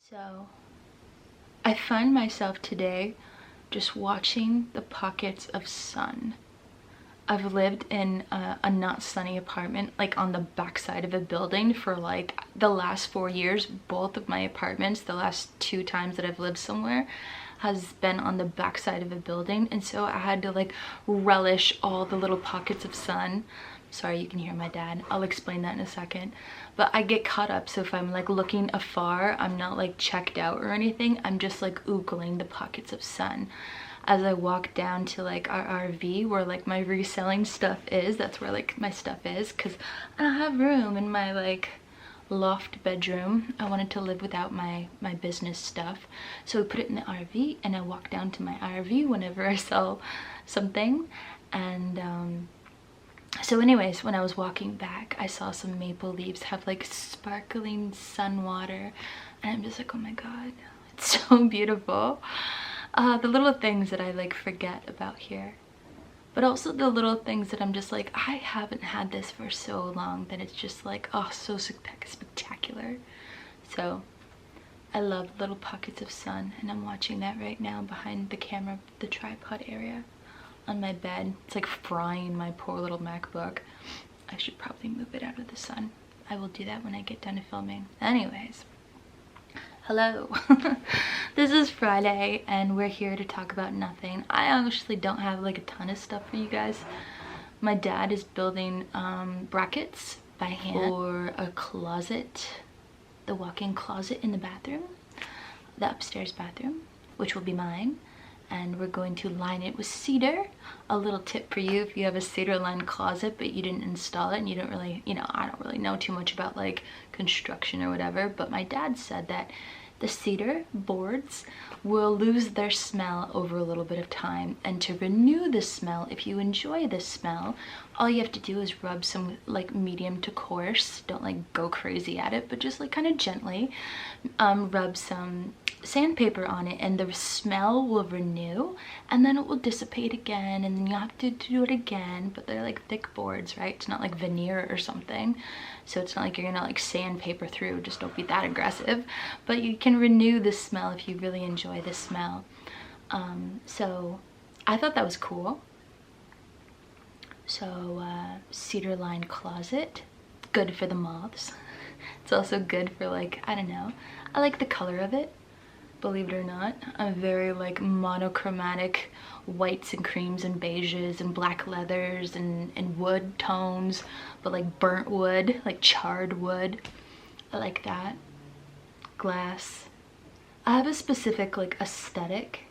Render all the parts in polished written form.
So I find myself today just watching the pockets of sun. I've lived in a not sunny apartment, like on the backside of a building for like the last 4 years. Both of my apartments, the last 2 times that I've lived somewhere, has been on the backside of a building, and so I had to like relish all the little pockets of sun. Sorry, you can hear my dad. I'll explain that in a second. But I get caught up, so if I'm like looking afar, I'm not like checked out or anything. I'm just like oogling the pockets of sun. As I walk down to like our RV where like my reselling stuff is, that's where like my stuff is, because I don't have room in my like loft bedroom. I wanted to live without my business stuff, so we put it in the RV, and I walk down to my RV whenever I sell something. And so anyways, when I was walking back, I saw some maple leaves have like sparkling sun water, and I'm just like, oh my god, it's so beautiful. The little things that I like forget about here, but also the little things that I'm just like, I haven't had this for so long that it's just like, oh, so spectacular. So I love little pockets of sun, and I'm watching that right now behind the camera, the tripod area on my bed. It's like frying my poor little MacBook. I should probably move it out of the sun. I will do that when I get done filming. Anyways, hello. This is Friday and we're here to talk about nothing. I actually don't have like a ton of stuff for you guys. My dad is building brackets by hand for a closet, the walk-in closet in the bathroom, the upstairs bathroom, which will be mine. And we're going to line it with cedar. A little tip for you, if you have a cedar lined closet but you didn't install it and you don't really, I don't really know too much about like construction or whatever, but my dad said that the cedar boards will lose their smell over a little bit of time, and to renew the smell, if you enjoy the smell, all you have to do is rub some like medium to coarse, don't like go crazy at it, but just like kind of gently rub some sandpaper on it, and the smell will renew, and then it will dissipate again, and then you have to do it again. But they're like thick boards, right? It's not like veneer or something, so it's not like you're gonna like sandpaper through. Just don't be that aggressive, but you can renew the smell if you really enjoy the smell. So I thought that was cool. So cedar lined closet, good for the moths. It's also good for like, I don't know, I like the color of it. Believe it or not, I'm very like monochromatic whites and creams and beiges and black leathers and wood tones, but like burnt wood, like charred wood. I like that. Glass. I have a specific like aesthetic,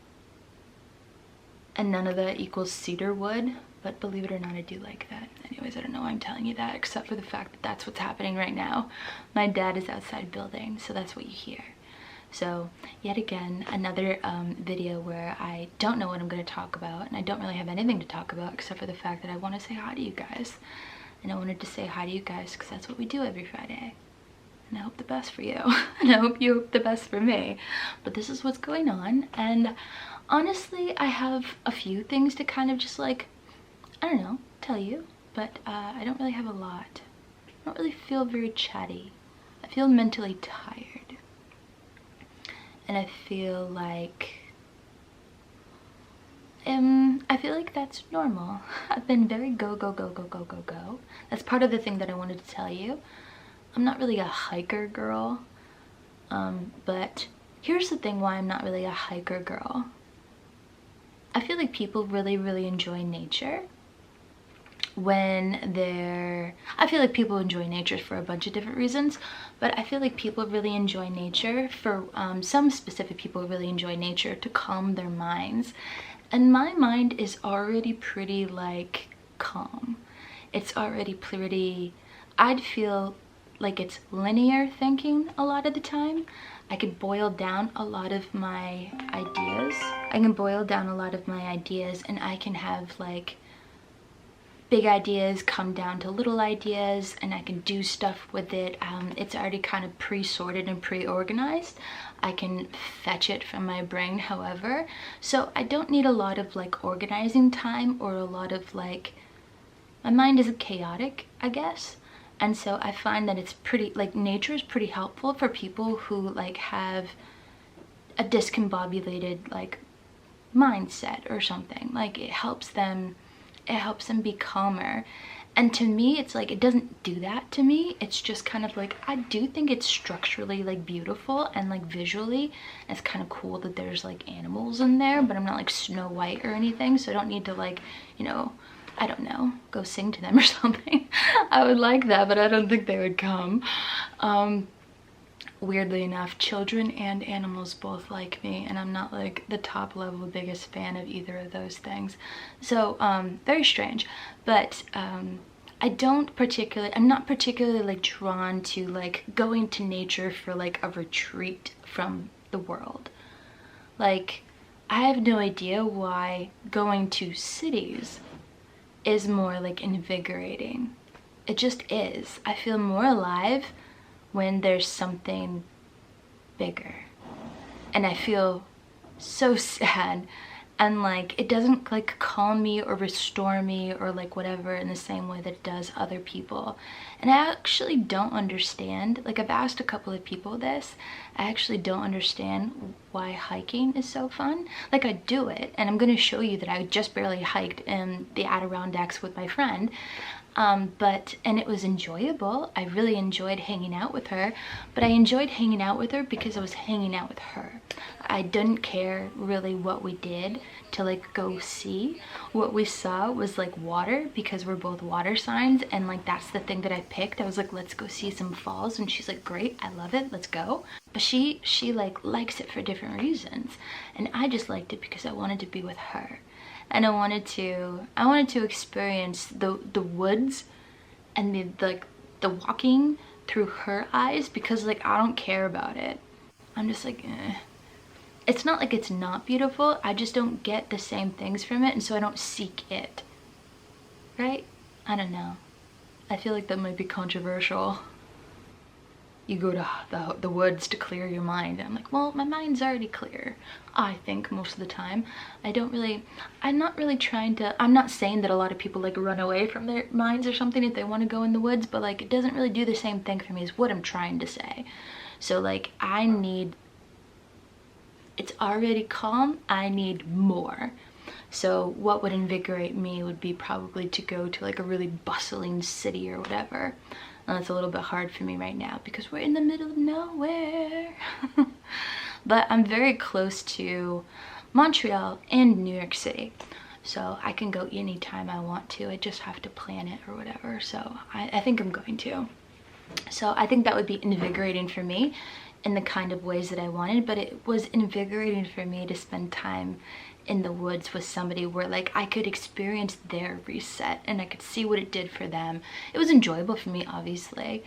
and none of that equals cedar wood, but believe it or not, I do like that. Anyways, I don't know why I'm telling you that, except for the fact that that's what's happening right now. My dad is outside building, so that's what you hear. So yet again, another video where I don't know what I'm going to talk about, and I don't really have anything to talk about except for the fact that I want to say hi to you guys. And I wanted to say hi to you guys because that's what we do every Friday. And I hope the best for you. And I hope you hope the best for me. But this is what's going on. And honestly, I have a few things to kind of just like, I don't know, tell you. But I don't really have a lot. I don't really feel very chatty. I feel mentally tired. And I feel like that's normal. I've been very go. That's part of the thing that I wanted to tell you. I'm not really a hiker girl, but here's the thing why I'm not really a hiker girl. I feel like people really enjoy nature when I feel like people enjoy nature for a bunch of different reasons, but I feel like people really enjoy nature for some specific people really enjoy nature to calm their minds, and my mind is already pretty like calm. It's already pretty, I'd feel like it's linear thinking a lot of the time. I could boil down a lot of my ideas. And I can have like big ideas come down to little ideas, and I can do stuff with it. It's already kind of pre-sorted and pre-organized. I can fetch it from my brain however, so I don't need a lot of like organizing time or a lot of like, my mind isn't chaotic, I guess, And so I find that it's pretty, like, nature is pretty helpful for people who like have a discombobulated like mindset or something. Like it helps them be calmer. And to me, it's like, it doesn't do that to me. It's just kind of like, I do think it's structurally like beautiful and like visually, it's kind of cool that there's like animals in there, but I'm not like Snow White or anything, so I don't need to like, you know, I don't know, go sing to them or something. I would like that, but I don't think they would come. Weirdly enough, children and animals both like me, and I'm not like the top level biggest fan of either of those things. So very strange. But I'm not particularly like drawn to like going to nature for like a retreat from the world. Like, I have no idea why going to cities is more like invigorating. It just is. I feel more alive when there's something bigger, and I feel so sad, and like it doesn't like calm me or restore me or like whatever in the same way that it does other people. And I actually don't understand, like I've asked a couple of people this, I actually don't understand why hiking is so fun. Like I do it, and I'm gonna show you that I just barely hiked in the Adirondacks with my friend. And it was enjoyable. I really enjoyed hanging out with her, but I enjoyed hanging out with her because I was hanging out with her. I didn't care really what we did to like go see. What we saw was like water, because we're both water signs, and like that's the thing that I picked. I was like, let's go see some falls, and she's like, great, I love it, let's go. But she like likes it for different reasons, and I just liked it because I wanted to be with her. And I wanted to experience the woods and the walking through her eyes, because like I don't care about it. I'm just like, eh. It's not like it's not beautiful, I just don't get the same things from it, and so I don't seek it. Right? I don't know. I feel like that might be controversial. You go to the woods to clear your mind. I'm like, well, my mind's already clear, I think, most of the time. I'm not saying that a lot of people like run away from their minds or something if they want to go in the woods, but like it doesn't really do the same thing for me, is what I'm trying to say. So like it's already calm, I need more. So what would invigorate me would be probably to go to like a really bustling city or whatever. And that's a little bit hard for me right now because we're in the middle of nowhere. But I'm very close to Montreal and New York City, so I can go anytime I want to. I just have to plan it or whatever. So I think I'm going to. So I think that would be invigorating for me in the kind of ways that I wanted, but it was invigorating for me to spend time in the woods with somebody where like I could experience their reset and I could see what it did for them. It was enjoyable for me, obviously.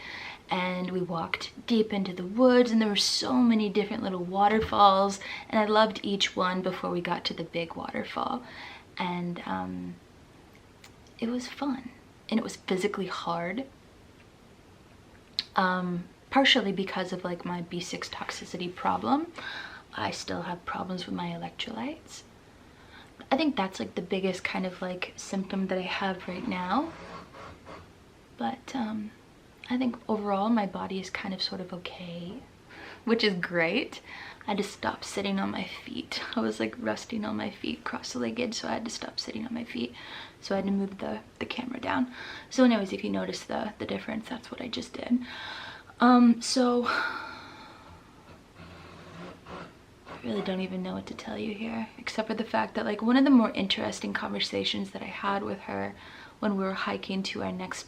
And we walked deep into the woods, and there were so many different little waterfalls, and I loved each one before we got to the big waterfall. And it was fun, and it was physically hard, partially because of like my B6 toxicity problem. I still have problems with my electrolytes. I think that's like the biggest kind of like symptom that I have right now. But I think overall my body is kind of sort of okay, which is great. I had to stop sitting on my feet. I was like resting on my feet cross-legged, so I had to stop sitting on my feet. So I had to move the camera down. So anyways, if you notice the difference, that's what I just did. So I really don't even know what to tell you here, except for the fact that like one of the more interesting conversations that I had with her when we were hiking to our next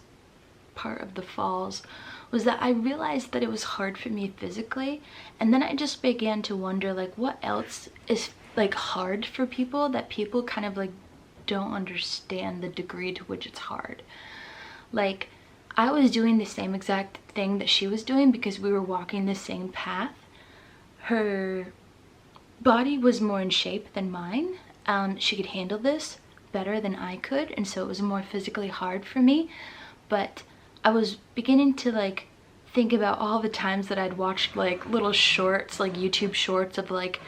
part of the falls was that I realized that it was hard for me physically, and then I just began to wonder like what else is like hard for people that people kind of like don't understand the degree to which it's hard. Like I was doing the same exact thing that she was doing because we were walking the same path. Her body was more in shape than mine. She could handle this better than I could, and so it was more physically hard for me. But I was beginning to like think about all the times that I'd watched like little shorts, like YouTube shorts of like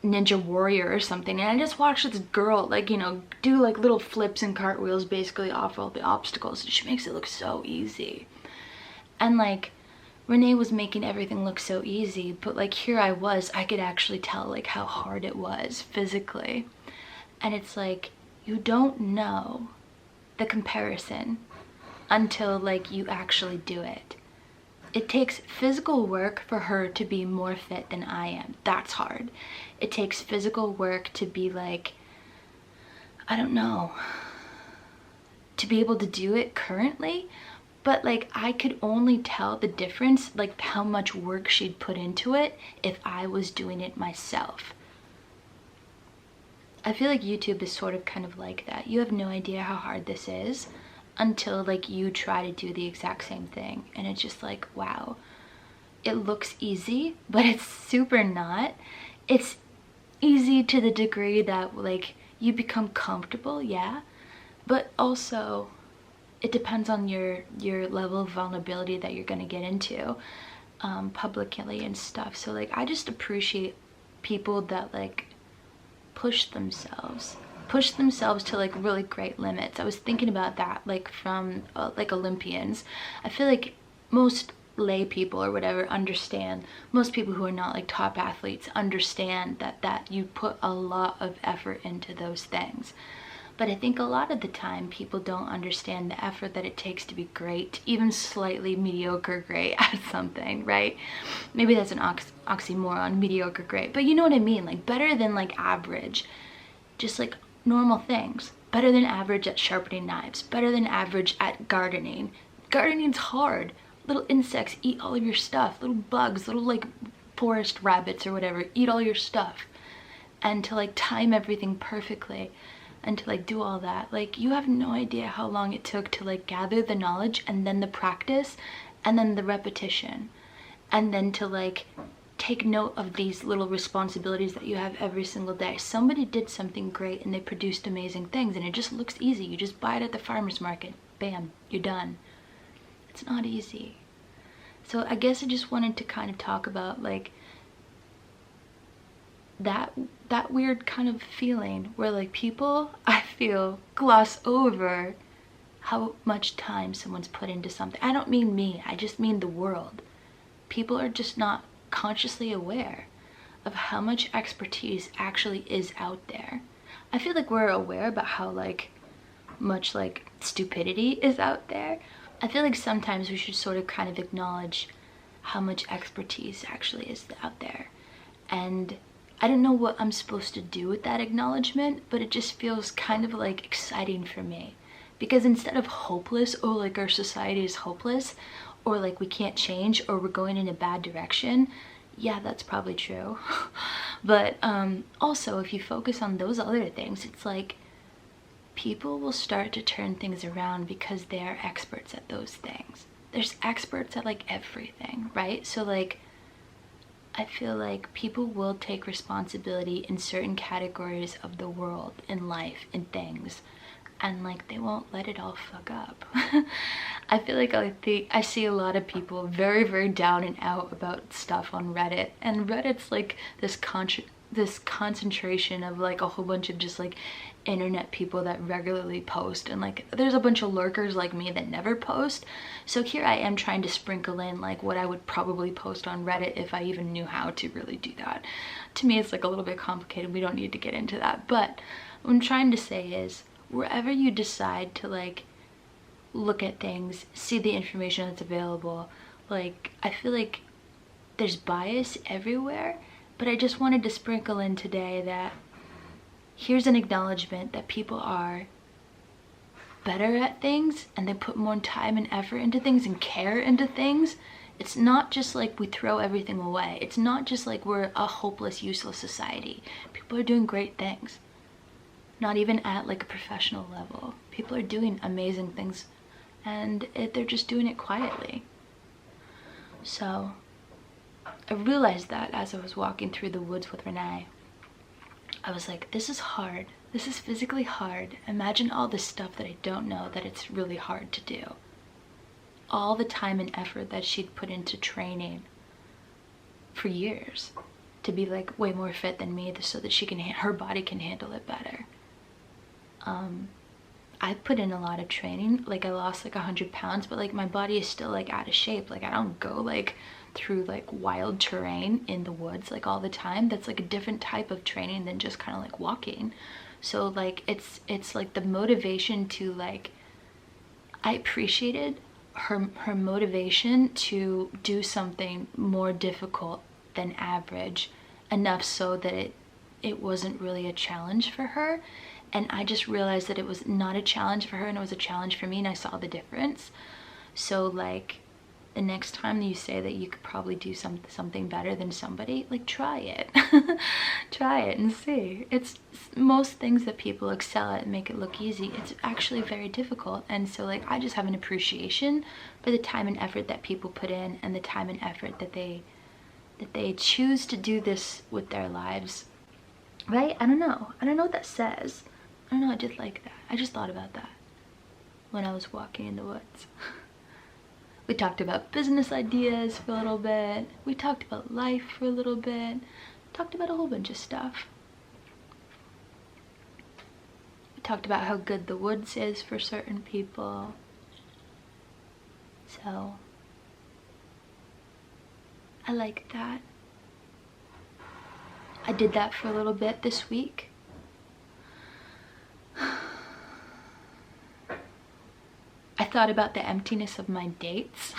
Ninja Warrior or something, and I just watched this girl like, you know, do like little flips and cartwheels basically off all the obstacles, and she makes it look so easy. And like Renee was making everything look so easy, but like here I was, I could actually tell like how hard it was physically. And it's like, you don't know the comparison until like you actually do it. It takes physical work for her to be more fit than I am. That's hard. It takes physical work to be like, I don't know, to be able to do it currently. But like I could only tell the difference, like how much work she'd put into it if I was doing it myself. I feel like YouTube is sort of kind of like that. You have no idea how hard this is until like you try to do the exact same thing, and it's just like, wow, it looks easy, but it's super not. It's easy to the degree that like you become comfortable, yeah, but also it depends on your level of vulnerability that you're going to get into publicly and stuff. So like I just appreciate people that like push themselves to like really great limits. I was thinking about that, like from like Olympians. I feel like most lay people or whatever understand, most people who are not like top athletes understand that you put a lot of effort into those things. But I think a lot of the time people don't understand the effort that it takes to be great, even slightly mediocre great at something, right? Maybe that's an oxymoron, mediocre great, but you know what I mean, like better than like average, just like normal things. Better than average at sharpening knives, better than average at gardening. Gardening's hard. Little insects eat all of your stuff, little bugs, little like forest rabbits or whatever eat all your stuff. And to like time everything perfectly and to like do all that, like you have no idea how long it took to like gather the knowledge and then the practice and then the repetition and then to like take note of these little responsibilities that you have every single day. Somebody did something great and they produced amazing things and it just looks easy. You just buy it at the farmer's market, bam, you're done. It's not easy. So I guess I just wanted to kind of talk about like that weird kind of feeling where like people, I feel, gloss over how much time someone's put into something. I don't mean me, I just mean the world. People are just not consciously aware of how much expertise actually is out there. I feel like we're aware about how like much like stupidity is out there. I feel like sometimes we should sort of kind of acknowledge how much expertise actually is out there. And I don't know what I'm supposed to do with that acknowledgement, but it just feels kind of like exciting for me. Because instead of hopeless, or like our society is hopeless, or like we can't change, or we're going in a bad direction, yeah, that's probably true. But also, if you focus on those other things, it's like people will start to turn things around because they are experts at those things. There's experts at like everything, right? So like I feel like people will take responsibility in certain categories of the world, in life, in things, and like they won't let it all fuck up. I feel like I see a lot of people very, very down and out about stuff on Reddit, and Reddit's like this concentration of like a whole bunch of just like internet people that regularly post, and like there's a bunch of lurkers like me that never post. So here I am trying to sprinkle in like what I would probably post on Reddit if I even knew how to really do that. To me it's like a little bit complicated, we don't need to get into that, but what I'm trying to say is wherever you decide to like look at things, see the information that's available, like I feel like there's bias everywhere, but I just wanted to sprinkle in today that here's an acknowledgement that people are better at things and they put more time and effort into things and care into things. It's not just like we throw everything away. It's not just like we're a hopeless, useless society. People are doing great things. Not even at like a professional level. People are doing amazing things and they're just doing it quietly. So I realized that as I was walking through the woods with Renee. I was like, this is hard. This is physically hard. Imagine all the stuff that I don't know that it's really hard to do. All the time and effort that she'd put into training for years to be like way more fit than me so that her body can handle it better. I put in a lot of training. Like I lost like 100 pounds, but like my body is still like out of shape. Like I don't go like through like wild terrain in the woods like all the time. That's like a different type of training than just kind of like walking. So like it's like the motivation to like, I appreciated her motivation to do something more difficult than average, enough so that it wasn't really a challenge for her. And I just realized that it was not a challenge for her and it was a challenge for me, and I saw the difference. So like the next time you say that you could probably do something better than somebody, like try it. Try it and see. It's most things that people excel at and make it look easy, it's actually very difficult. And so like I just have an appreciation for the time and effort that people put in, and the time and effort that they choose to do this with their lives, right? I don't know what that says. I don't know, I did like that. I just thought about that when I was walking in the woods. We talked about business ideas for a little bit. We talked about life for a little bit. Talked about a whole bunch of stuff. We talked about how good the woods is for certain people. So, I like that. I did that for a little bit this week. I thought about the emptiness of my dates.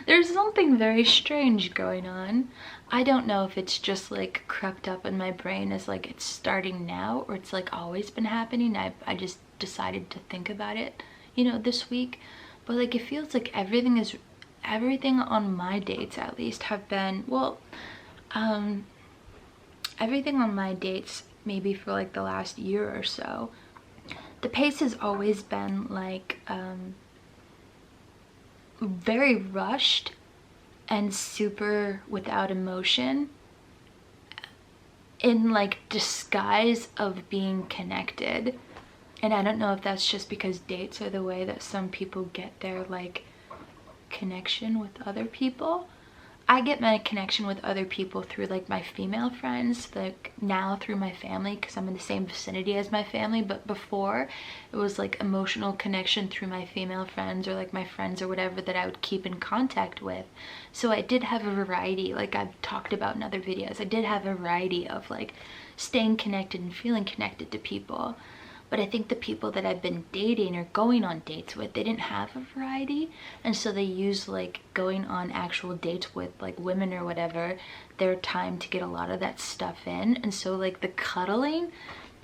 There's something very strange going on. I don't know if it's just like crept up in my brain as like it's starting now, or it's like always been happening. I just decided to think about it, you know, this week. But like it feels like everything on my dates at least have been, well, everything on my dates maybe for like the last year or so, the pace has always been like very rushed and super without emotion, in like disguise of being connected. And I don't know if that's just because dates are the way that some people get their like connection with other people. I get my connection with other people through like my female friends, like now through my family because I'm in the same vicinity as my family, but before it was like emotional connection through my female friends or like my friends or whatever that I would keep in contact with. So I did have a variety, like I've talked about in other videos, I did have a variety of like staying connected and feeling connected to people. But I think the people that I've been dating or going on dates with, they didn't have a variety. And so they use like going on actual dates with like women or whatever, their time to get a lot of that stuff in. And so like the cuddling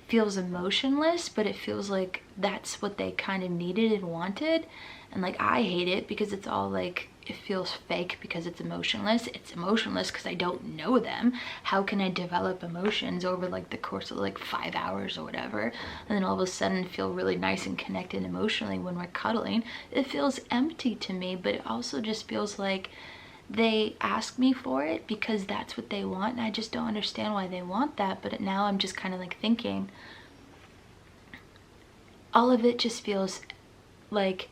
feels emotionless, but it feels like that's what they kind of needed and wanted. And like I hate it because it's all like, it feels fake because it's emotionless. It's emotionless because I don't know them. How can I develop emotions over like the course of like 5 hours or whatever, and then all of a sudden feel really nice and connected emotionally when we're cuddling? It feels empty to me, but it also just feels like they ask me for it because that's what they want, and I just don't understand why they want that. But now I'm just kind of like thinking, all of it just feels like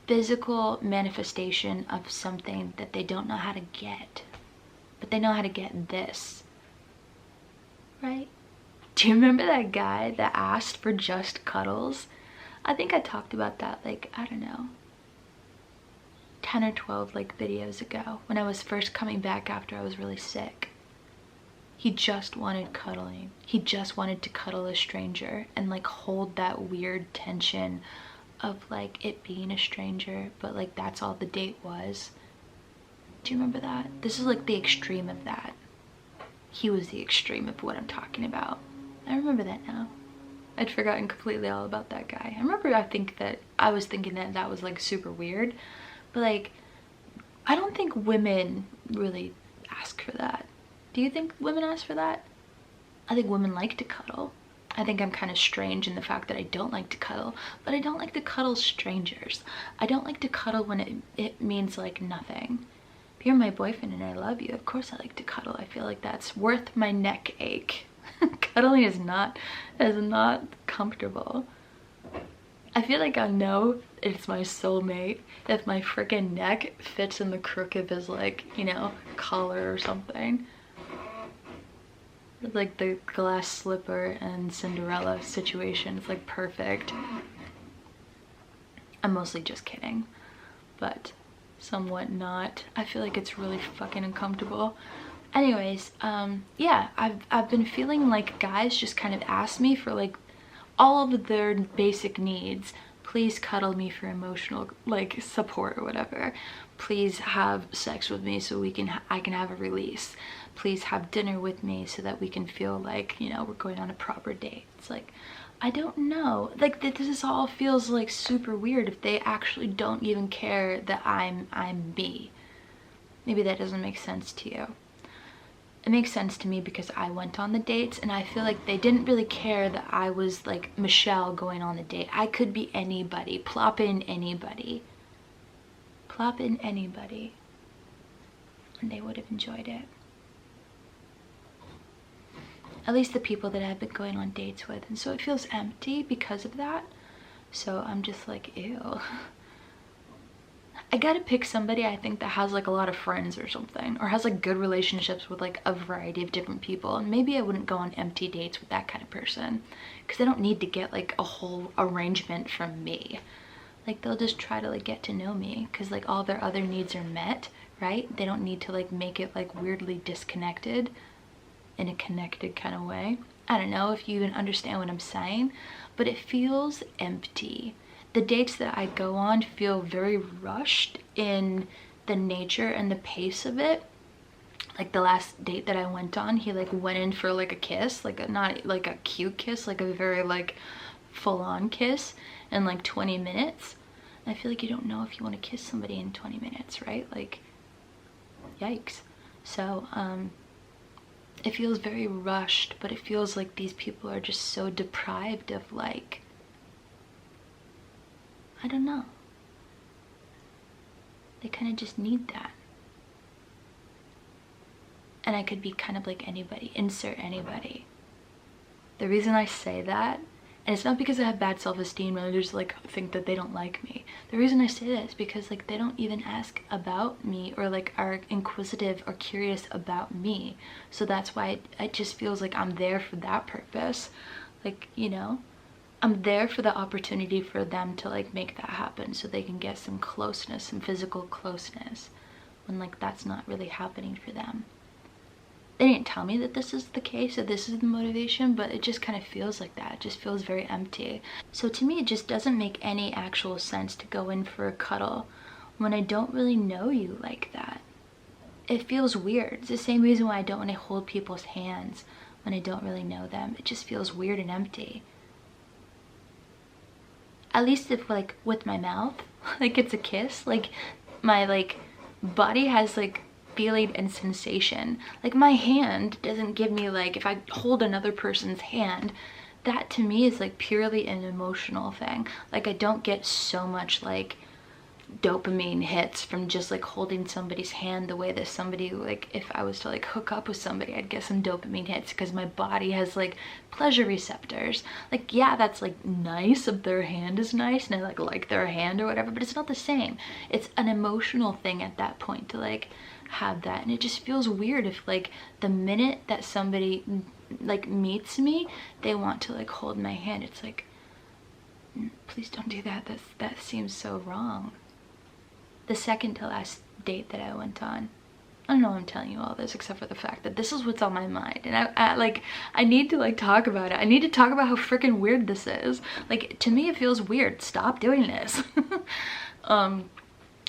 physical manifestation of something that they don't know how to get, but they know how to get this, right? Do you remember that guy that asked for just cuddles? I think I talked about that like, I don't know, 10 or 12 like videos ago when I was first coming back after I was really sick. He just wanted cuddling. He just wanted to cuddle a stranger and like hold that weird tension of like it being a stranger, but like that's all the date was. Do you remember that? This is like the extreme of that. He was the extreme of what I'm talking about. I remember that now. I'd forgotten completely all about that guy. I remember I was thinking that that was like super weird, but like I don't think women really ask for that. Do you think women ask for that? I think women like to cuddle. I think I'm kind of strange in the fact that I don't like to cuddle, but I don't like to cuddle strangers. I don't like to cuddle when it means like nothing. If you're my boyfriend and I love you, of course I like to cuddle. I feel like that's worth my neck ache. Cuddling is not comfortable. I feel like I know it's my soulmate if my freaking neck fits in the crook of his like, you know, collar or something. Like the glass slipper and Cinderella situation. It's like perfect. I'm mostly just kidding, but somewhat not. I feel like it's really fucking uncomfortable. Anyways, yeah, I've been feeling like guys just kind of ask me for like all of their basic needs. Please cuddle me for emotional like support or whatever. Please have sex with me so I can have a release. Please have dinner with me so that we can feel like, you know, we're going on a proper date. It's like, I don't know, like this all feels like super weird if they actually don't even care that I'm me. Maybe that doesn't make sense to you. It makes sense to me because I went on the dates, and I feel like they didn't really care that I was like Michelle going on the date. I could be anybody. Plop in anybody. Plop in anybody. And they would have enjoyed it. At least the people that I've been going on dates with. And so it feels empty because of that. So I'm just like, ew. I gotta pick somebody I think that has like a lot of friends or something, or has like good relationships with like a variety of different people. And maybe I wouldn't go on empty dates with that kind of person, because they don't need to get like a whole arrangement from me. Like they'll just try to like get to know me because like all their other needs are met, right? They don't need to like make it like weirdly disconnected in a connected kind of way. I don't know if you even understand what I'm saying, but it feels empty. The dates that I go on feel very rushed in the nature and the pace of it. Like the last date that I went on, he like went in for like a kiss, like not like a cute kiss, like a very like full-on kiss in like 20 minutes. And I feel like you don't know if you want to kiss somebody in 20 minutes, right? Like, yikes. So, it feels very rushed, but it feels like these people are just so deprived of like, I don't know. They kind of just need that. And I could be kind of like anybody, insert anybody. The reason I say that, and it's not because I have bad self-esteem and I just like think that they don't like me. The reason I say that is because like they don't even ask about me or like are inquisitive or curious about me. So that's why it just feels like I'm there for that purpose. Like, you know, I'm there for the opportunity for them to like make that happen so they can get some closeness, some physical closeness, when like that's not really happening for them. They didn't tell me that this is the case or this is the motivation, but it just kind of feels like that. It just feels very empty. So to me, it just doesn't make any actual sense to go in for a cuddle when I don't really know you like that. It feels weird. It's the same reason why I don't want to hold people's hands when I don't really know them. It just feels weird and empty. At least if like with my mouth, like it's a kiss, like my like body has like feeling and sensation. Like my hand doesn't give me like, if I hold another person's hand, that to me is like purely an emotional thing. Like I don't get so much like dopamine hits from just like holding somebody's hand the way that somebody, like if I was to like hook up with somebody, I'd get some dopamine hits because my body has like pleasure receptors. Like yeah, that's like nice if their hand is nice and I like their hand or whatever, but it's not the same. It's an emotional thing at that point to like have that. And it just feels weird if like the minute that somebody like meets me, they want to like hold my hand. It's like, please don't do that. That seems so wrong. The second to last date that I went on, I don't know why I'm telling you all this except for the fact that this is what's on my mind, and I need to like talk about it. I need to talk about how freaking weird this is. Like to me it feels weird. Stop doing this.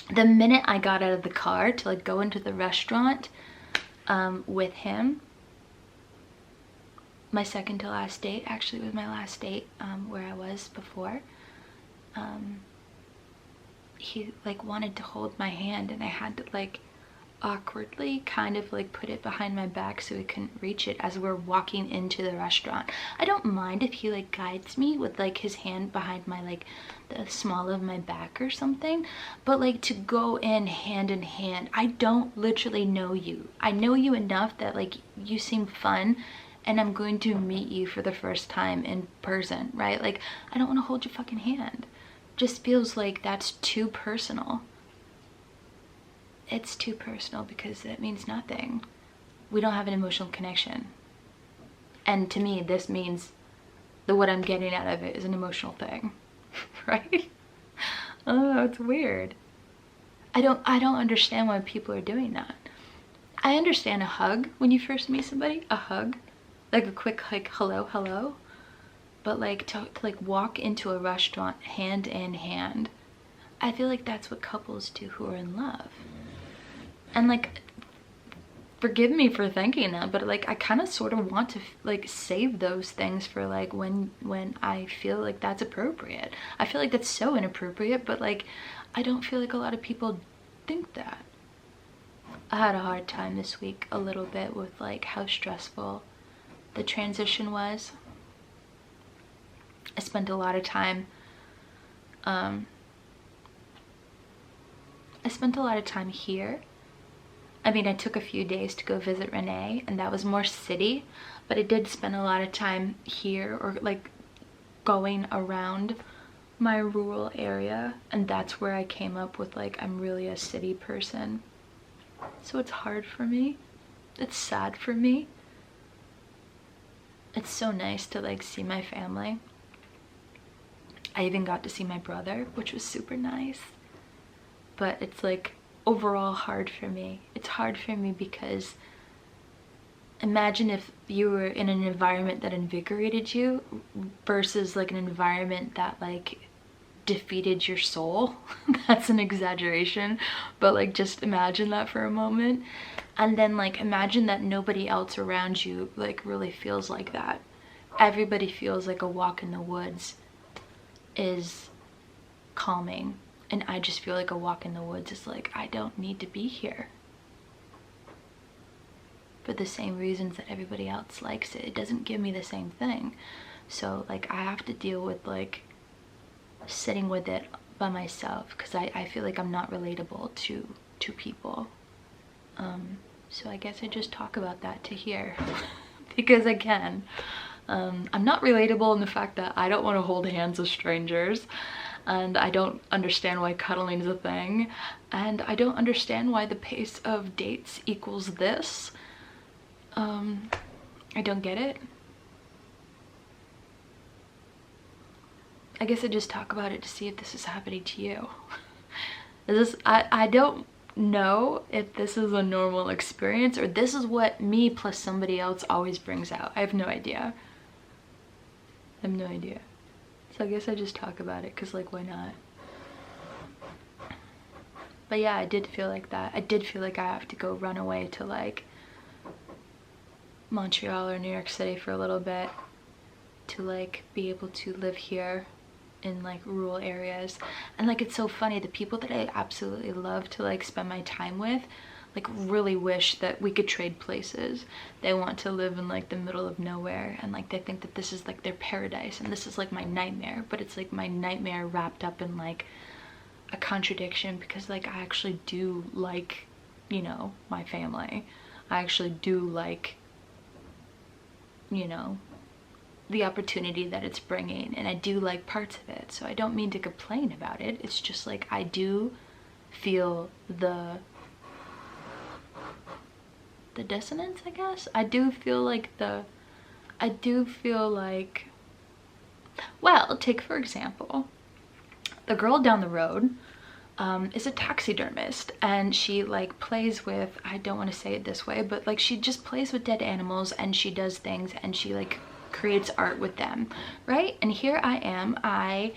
The minute I got out of the car to like go into the restaurant with him, my second to last date actually was my last date where I was before, he like wanted to hold my hand and I had to like awkwardly kind of like put it behind my back so he couldn't reach it as we're walking into the restaurant. I don't mind if he like guides me with like his hand behind my like the small of my back or something, but like to go in hand, I don't literally know you. I know you enough that like you seem fun and I'm going to meet you for the first time in person, right? Like I don't want to hold your fucking hand. Just feels like that's too personal. It's too personal because that means nothing. We don't have an emotional connection. And to me, this means that what I'm getting out of it is an emotional thing, right? Oh, it's weird. I don't understand why people are doing that. I understand a hug when you first meet somebody, a hug, like a quick like hello, hello. But like to like walk into a restaurant hand in hand, I feel like that's what couples do who are in love. And like, forgive me for thinking that, but like I kind of sort of want to like save those things for like when I feel like that's appropriate. I feel like that's so inappropriate, but like I don't feel like a lot of people think that. I had a hard time this week a little bit with like how stressful the transition was. I spent a lot of time here. I mean, I took a few days to go visit Renee, and that was more city, but I did spend a lot of time here, or like going around my rural area, and that's where I came up with like I'm really a city person. So it's hard for me. It's sad for me. It's so nice to like see my family. I even got to see my brother, which was super nice. But it's like overall hard for me. It's hard for me because imagine if you were in an environment that invigorated you versus like an environment that like defeated your soul. That's an exaggeration, but like just imagine that for a moment. And then like imagine that nobody else around you like really feels like that. Everybody feels like a walk in the woods is calming, and I just feel like a walk in the woods is like I don't need to be here for the same reasons that everybody else likes it. It doesn't give me the same thing. So like I have to deal with like sitting with it by myself because I feel like I'm not relatable to people. So I guess I just talk about that to here because I can. I'm not relatable in the fact that I don't want to hold hands with strangers, and I don't understand why cuddling is a thing, and I don't understand why the pace of dates equals this. I don't get it. I guess I just talk about it to see if this is happening to you. I don't know if this is a normal experience or this is what me plus somebody else always brings out. I have no idea. I have no idea. So I guess I just talk about it because like why not? But yeah, I did feel like that. I did feel like I have to go run away to like Montreal or New York City for a little bit to like be able to live here in like rural areas. And like it's so funny, the people that I absolutely love to like spend my time with like really wish that we could trade places. They want to live in like the middle of nowhere, and like they think that this is like their paradise and this is like my nightmare, but it's like my nightmare wrapped up in like a contradiction because like I actually do like, you know, my family. I actually do like, you know, the opportunity that it's bringing, and I do like parts of it. So I don't mean to complain about it. It's just like I do feel the dissonance, I guess. I do feel like well, take for example, the girl down the road is a taxidermist, and she like plays with, I don't want to say it this way, but like she just plays with dead animals and she does things and she like creates art with them, right? And here I am, I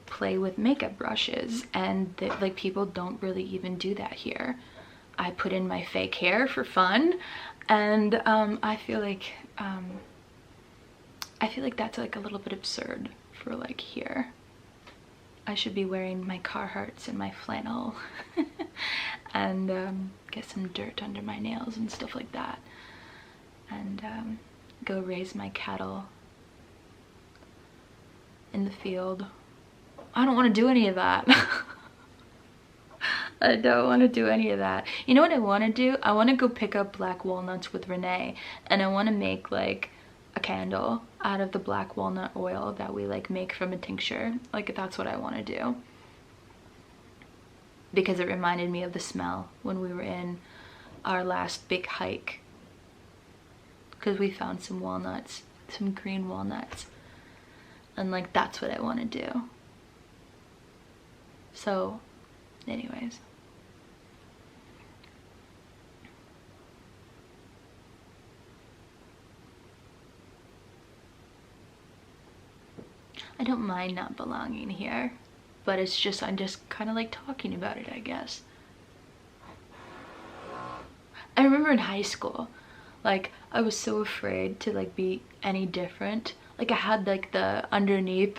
play with makeup brushes, and like people don't really even do that here. I put in my fake hair for fun, and I feel like that's like a little bit absurd for like here. I should be wearing my Carhartts and my flannel and get some dirt under my nails and stuff like that, and go raise my cattle in the field. I don't want to do any of that. I don't want to do any of that. You know what I want to do? I want to go pick up black walnuts with Renee, and I want to make like a candle out of the black walnut oil that we like make from a tincture. Like that's what I want to do, because it reminded me of the smell when we were in our last big hike, because we found some walnuts, some green walnuts, and like that's what I want to do. So anyways, I don't mind not belonging here, but it's just, I'm just kind of like talking about it, I guess. I remember in high school, like I was so afraid to like be any different. Like I had like the underneath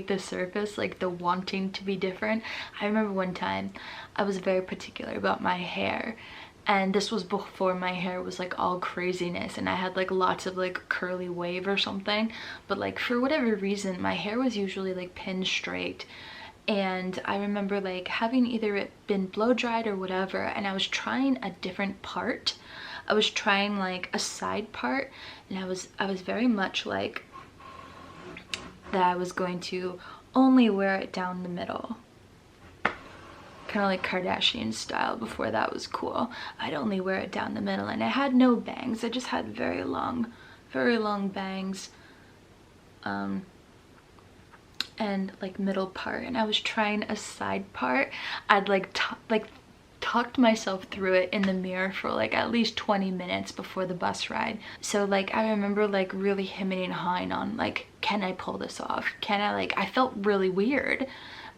the surface, like the wanting to be different. I remember one time I was very particular about my hair, and this was before my hair was like all craziness and I had like lots of like curly wave or something. But like for whatever reason my hair was usually like pinned straight, and I remember like having either it been blow dried or whatever, and I was trying a different part. I was trying like a side part, and I was very much like that I was going to only wear it down the middle, kind of like Kardashian style. Before that was cool, I'd only wear it down the middle, and I had no bangs. I just had very long bangs, and like middle part, and I was trying a side part. I'd like talked myself through it in the mirror for like at least 20 minutes before the bus ride. So like I remember like really hemming and hawing on like, can I pull this off? Can I, like, I felt really weird.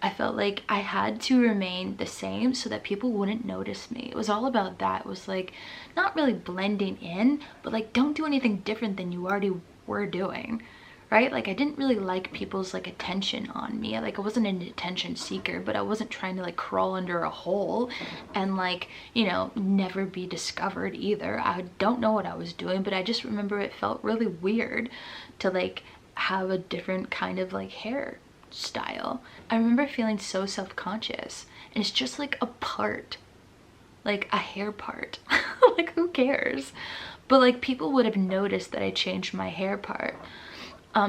I felt like I had to remain the same so that people wouldn't notice me. It was all about that. It was like not really blending in, but like don't do anything different than you already were doing, right? Like I didn't really like people's like attention on me. Like I wasn't an attention seeker, but I wasn't trying to like crawl under a hole and like, you know, never be discovered either. I don't know what I was doing, but I just remember it felt really weird to like have a different kind of like hair style. I remember feeling so self-conscious, and it's just like a part, like a hair part. Like who cares? But like people would have noticed that I changed my hair part,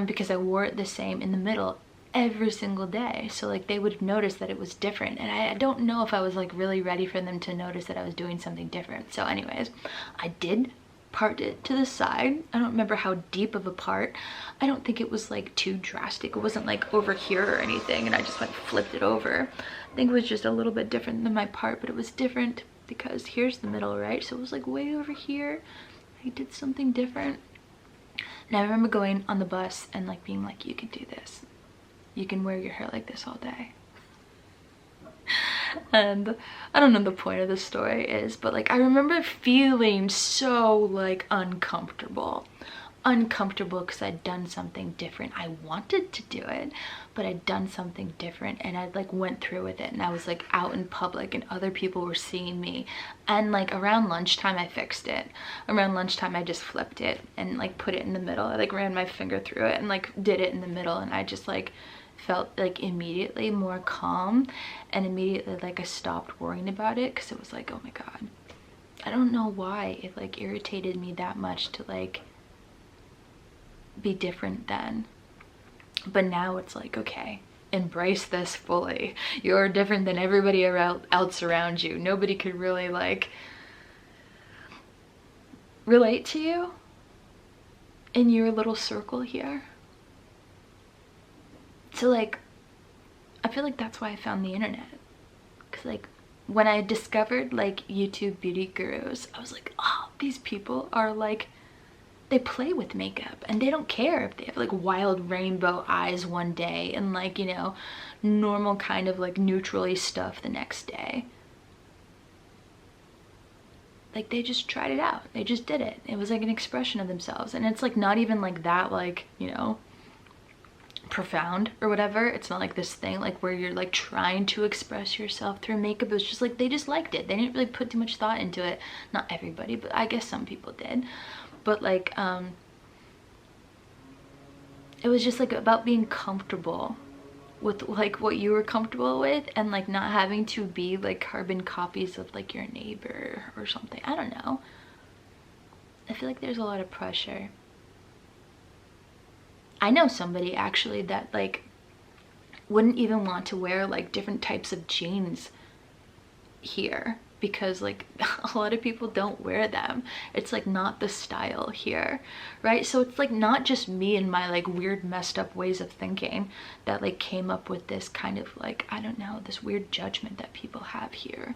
because I wore it the same in the middle every single day. So like they would have noticed that it was different, and I don't know if I was like really ready for them to notice that I was doing something different. So anyways, I did part it to the side. I don't remember how deep of a part. I don't think it was like too drastic. It wasn't like over here or anything and I just like flipped it over. I think it was just a little bit different than my part, but it was different because here's the middle, right? So it was like way over here. I did something different. And I remember going on the bus and like being like, you can do this. You can wear your hair like this all day. And I don't know the point of the story is, but like I remember feeling so like uncomfortable because I'd done something different. I wanted to do it, but I'd done something different, and I like went through with it, and I was like out in public and other people were seeing me, and like around lunchtime I fixed it. Around lunchtime I just flipped it and like put it in the middle. I like ran my finger through it and like did it in the middle, and I just like felt like immediately more calm, and immediately like I stopped worrying about it, because it was like, oh my god, I don't know why it like irritated me that much to like be different then. But now it's like, okay, embrace this fully. You're different than everybody else around you. Nobody could really like relate to you in your little circle here. So like I feel like that's why I found the internet, because like when I discovered like YouTube beauty gurus, I was like, oh, these people are like, they play with makeup and they don't care if they have like wild rainbow eyes one day and like, you know, normal kind of like neutrally stuff the next day. Like they just tried it out. They just did it. It was like an expression of themselves, and it's like not even like that, like, you know, profound or whatever. It's not like this thing like where you're like trying to express yourself through makeup. It was just like they just liked it. They didn't really put too much thought into it. Not everybody, but I guess some people did. But like it was just like about being comfortable with like what you were comfortable with, and like not having to be like carbon copies of like your neighbor or something. I don't know. I feel like there's a lot of pressure. I know somebody actually that like wouldn't even want to wear like different types of jeans here. because like a lot of people don't wear them. It's like not the style here, right? So it's like not just me and my like weird messed up ways of thinking that like came up with this kind of like, I don't know, this weird judgment that people have here.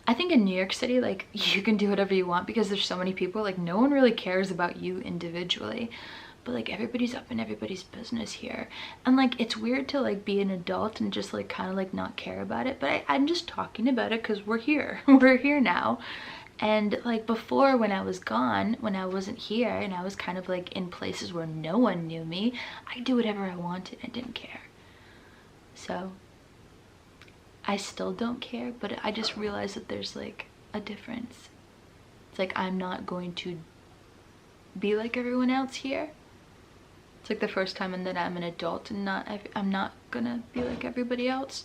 I think in New York City, like, you can do whatever you want because there's so many people, like, no one really cares about you individually, but like everybody's up in everybody's business here. And like, it's weird to like be an adult and just like kind of like not care about it, but I'm just talking about it because we're here. We're here now. And like before, when I was gone, when I wasn't here and I was kind of like in places where no one knew me, I do whatever I wanted and didn't care. So I still don't care, but I just realized that there's like a difference. It's like I'm not going to be like everyone else here. It's like the first time and that I'm an adult and I'm not gonna be like everybody else.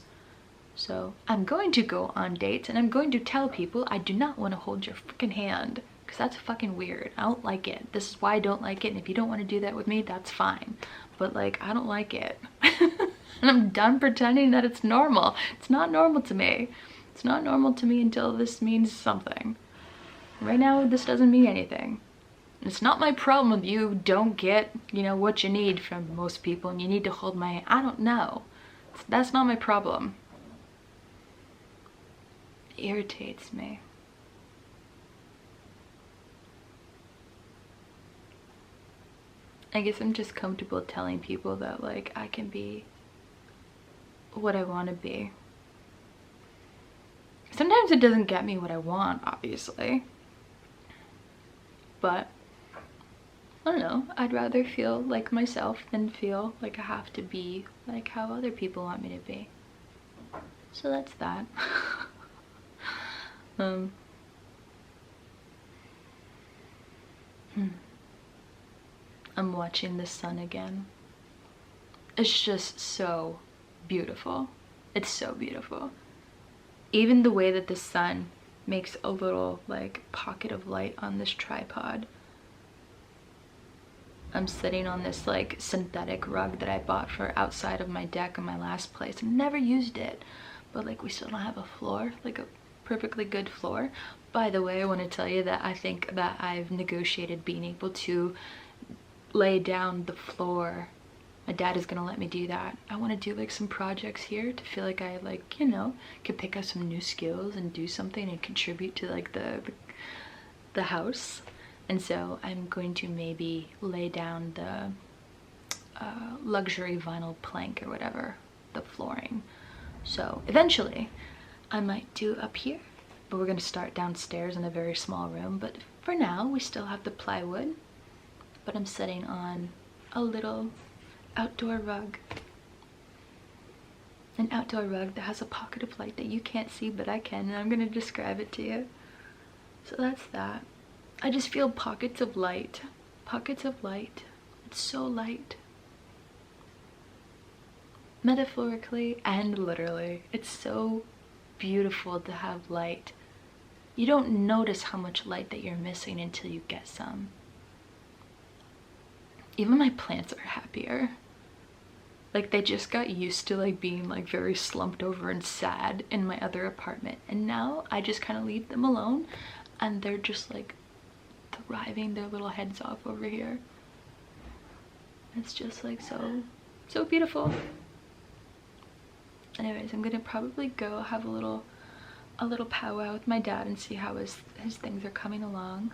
So I'm going to go on dates and I'm going to tell people I do not want to hold your freaking hand, because that's fucking weird. I don't like it. This is why I don't like it, and if you don't want to do that with me, that's fine. But like, I don't like it. And I'm done pretending that it's normal. It's not normal to me. It's not normal to me until this means something. Right now, this doesn't mean anything. It's not my problem if you don't get, you know, what you need from most people and you need to hold my hand. I don't know. That's not my problem. It irritates me. I guess I'm just comfortable telling people that like I can be what I want to be. Sometimes it doesn't get me what I want, obviously, but I don't know, I'd rather feel like myself than feel like I have to be like how other people want me to be. So that's that. I'm watching the sun again. It's just so beautiful. It's so beautiful. Even the way that the sun makes a little like pocket of light on this tripod. I'm sitting on this like synthetic rug that I bought for outside of my deck in my last place. I never used it, but like we still don't have a floor, like a perfectly good floor. By the way, I want to tell you that I think that I've negotiated being able to lay down the floor. My dad is gonna let me do that. I want to do like some projects here to feel like I like, you know, could pick up some new skills and do something and contribute to like the house. And so I'm going to maybe lay down the luxury vinyl plank or whatever, the flooring. So eventually I might do up here, but we're gonna start downstairs in a very small room. But for now we still have the plywood, but I'm sitting on a little outdoor rug. An outdoor rug that has a pocket of light that you can't see, but I can, and I'm gonna describe it to you. So that's that. I just feel pockets of light. Pockets of light. It's so light. Metaphorically and literally. It's so beautiful to have light. You don't notice how much light that you're missing until you get some. Even my plants are happier. Like they just got used to like being like very slumped over and sad in my other apartment, and now I just kind of leave them alone and they're just like thriving their little heads off over here. It's just like so beautiful. Anyways, I'm gonna probably go have a little powwow with my dad and see how his things are coming along.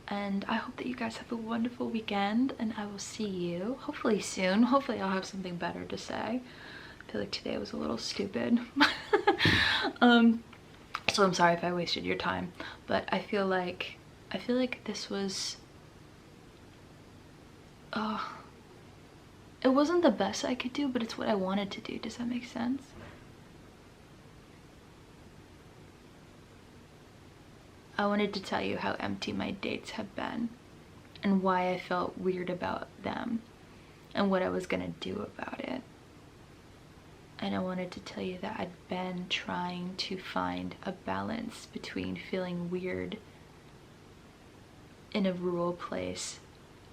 And I hope that you guys have a wonderful weekend, and I will see you hopefully soon. Hopefully I'll have something better to say. I feel like today was a little stupid. So I'm sorry if I wasted your time, but I feel like this was it wasn't the best I could do, but it's what I wanted to do. Does that make sense? I wanted to tell you how empty my dates have been and why I felt weird about them and what I was gonna do about it. And I wanted to tell you that I'd been trying to find a balance between feeling weird in a rural place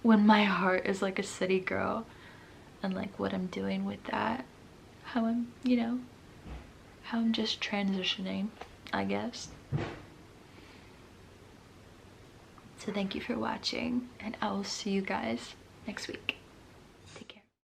when my heart is like a city girl, and like what I'm doing with that, how I'm, you know, how I'm just transitioning, I guess. So thank you for watching, and I will see you guys next week.